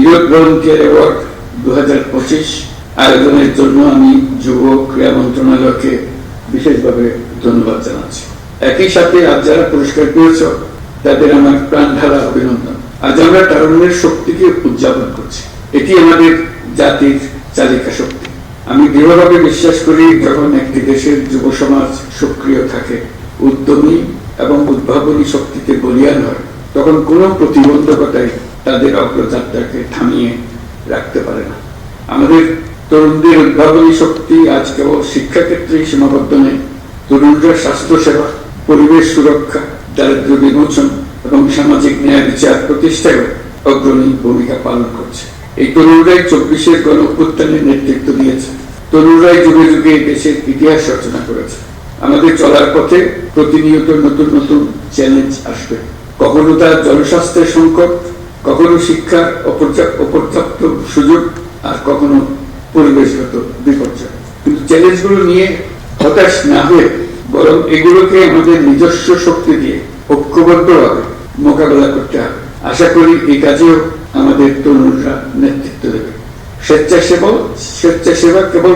Youth volunteer award 2025 আয়োজনের জন্য আমি যুব ক্রীড়া মন্ত্রণালয়কে বিশেষভাবে ধন্যবাদ জানাচ্ছি। একই সাথে আজ যারা পুরস্কার পেয়েছ তাদের আমার প্রাণ ঢালা অভিনন্দন। আজ আমরা তারুণ্যের শক্তিকে উদযাপন করছি। এটি আমাদের জাতির চালিকা শক্তি। আমি দৃঢ়ভাবে বিশ্বাস করি, যখন একটি দেশের যুব সমাজ সক্রিয় থাকে, উদ্যমী এবং উদ্ভাবনী শক্তিতে বলীয়ান হয়, তখন কোনো প্রতিবন্ধকতাই তাদের অগ্রযাত্রাকে থামিয়ে রাখতে পারে না। আমাদের তরুণদের উদ্ভাবনী শক্তি আজ কেবল শিক্ষাক্ষেত্রেই সীমাবদ্ধ নেই। তরুণরা স্বাস্থ্যসেবা, পরিবেশ সুরক্ষা, দারিদ্র্য বিমোচন এবং সামাজিক ন্যায় বিচার প্রতিষ্ঠায় অগ্রণী ভূমিকা পালন করছে। এই তরুণরাই 24-এর গণ অভ্যুত্থানের নেতৃত্ব দিয়েছে। তরুণরাই যুগে যুগে দেশের ইতিহাস রচনা করেছে। আমাদের চলার পথে প্রতিনিয়ত নতুন নতুন চ্যালেঞ্জ আসবে। কখনো তা জনস্বাস্থ্যের সংকট, কখনো শিক্ষার অপর্যাপ্ত সুযোগ, আর কখনো পরিবেশগত বিপর্যয়। কিন্তু চ্যালেঞ্জগুলো নিয়ে হতাশ না হয়ে বরং এগুলোকে আমাদের নিজস্ব শক্তি দিয়ে ঐক্যবদ্ধভাবে মোকাবেলা করতে হবে। আশা করি এই কাজেও আমাদের তরুণরা নেতৃত্ব দেবে। স্বেচ্ছাসেবা কেবল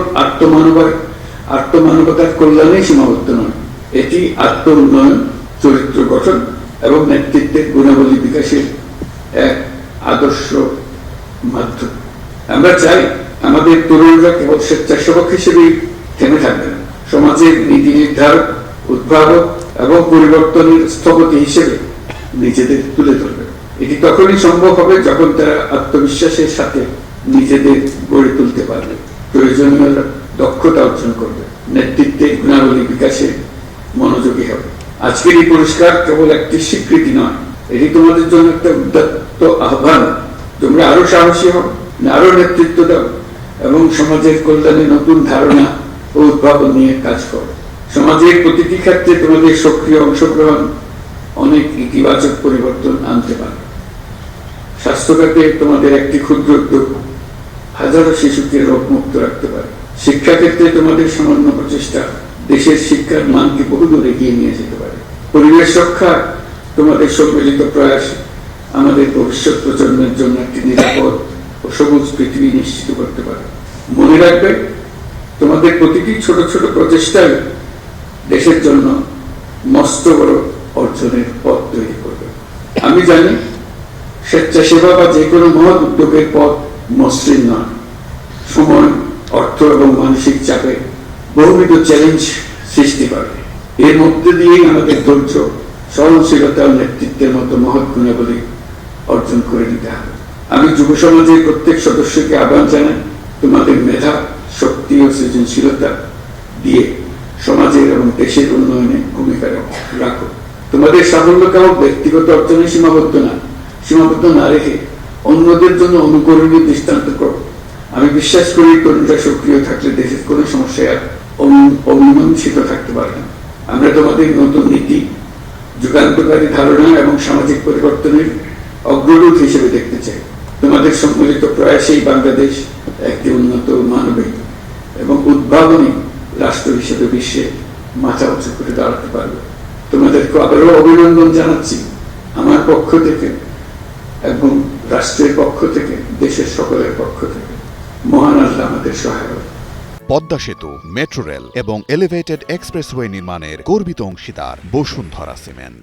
আত্মমানবতার কল্যাণে সীমাবদ্ধ নয়, এটি আত্ম উন্নয়ন, চরিত্র গঠন এবং নেতৃত্বের গুণাবলী বিকাশের এক আদর্শ মাধ্যম। আমরা চাই আমাদের তরুণরা কেবল স্বেচ্ছাসেবক হিসেবেই থেমে থাকবে না, সমাজের নীতি নির্ধারক, উদ্ভাবক এবং পরিবর্তনের স্থপতি হিসেবে নিজেদের তুলে ধরবে। এটি তখনই সম্ভব হবে যখন তারা আত্মবিশ্বাসের সাথে নিজেদের গড়ে তুলতে পারবে, প্রয়োজনীয় দক্ষতা অর্জন করবে, নেতৃত্বের গুণাবলী বিকাশে মনোযোগী হবে। আজকের এই পুরস্কার কেবল একটি স্বীকৃতি নয়, এটি তোমাদের জন্য একটা উদ্যত আহ্বান। তোমরা আরো সাহসী হও, আরো নেতৃত্ব দাও এবং সমাজের কল্যাণে নতুন ধারণা ও উদ্ভাবন নিয়ে কাজ করো। সমাজের প্রতিটি ক্ষেত্রে তোমাদের সক্রিয় অংশগ্রহণ অনেক ইতিবাচক পরিবর্তন আনতে পারে। স্বাস্থ্য খাতে তোমাদের একটি ক্ষুদ্র উদ্যোগ হাজারো শিশুকে রোগমুক্ত রাখতে পারে। শিক্ষাক্ষেত্রে তোমাদের সামান্য প্রচেষ্টা দেশের শিক্ষার মানকে বহুদূর এগিয়ে নিয়ে যেতে পারে। পরিবেশ রক্ষা তোমাদের সম্মিলিত প্রয়াস আমাদের ভবিষ্যৎ প্রজন্মের জন্য একটি নিরাপদ ও সবুজ পৃথিবী নিশ্চিত করতে পারে। মনে রাখবে, তোমাদের প্রতিটি ছোট ছোট প্রচেষ্টাই দেশের জন্য মস্ত বড় অর্জনের পথ তৈরি করবে। আমি জানি স্বেচ্ছাসেবা বা যে কোনো মহৎ উদ্যোগের পথ মসৃণ নয়। সময়, অর্থ এবং মানসিক চাপে বহুবিধ চ্যালেঞ্জ সৃষ্টি করে। এর মধ্যে দিয়েই আমাদের ধৈর্য, সহনশীলতা ও নেতৃত্বের মতো মহৎ গুণাবলী অর্জন করে নিতে হবে। আমি যুব সমাজের প্রত্যেক সদস্যকে আহ্বান জানাই, তোমাদের মেধা, শক্তি ও সৃজনশীলতা দিয়ে সমাজের এবং দেশের উন্নয়নে ভূমিকা রাখো। তোমাদের সাফল্য কেবল ব্যক্তিগত অর্জনে সীমাবদ্ধ না রেখে অন্যদের জন্য অনুকরণীয় দৃষ্টান্ত করো। আমি বিশ্বাস করি, তরুণরা সক্রিয় থাকলে দেশের কোনো সমস্যায় অমীমাংসিত থাকতে পারবে না। আমরা তোমাদের নতুন নীতি, যুগান্তকারী ধারণা এবং সামাজিক পরিবর্তনের অগ্রদূত হিসেবে দেখতে চাই। তোমাদের সম্মিলিত প্রয়াসেই বাংলাদেশ একটি উন্নত, মানবিক এবং উদ্ভাবনী রাষ্ট্র হিসেবে বিশ্বে মাথা উঁচু করে দাঁড়াতে পারবে। তোমাদেরকে আবারও অভিনন্দন জানাচ্ছি আমার পক্ষ থেকে এবং রাষ্ট্রের পক্ষ থেকে, দেশের সকলের পক্ষ থেকে। মহান আল্লাহ আমাদের সহায়ক। পদ্মা সেতু, মেট্রো রেল এবং এলিভেটেড এক্সপ্রেসওয়ে নির্মাণের গর্বিত অংশীদার বসুন্ধরা সিমেন্ট।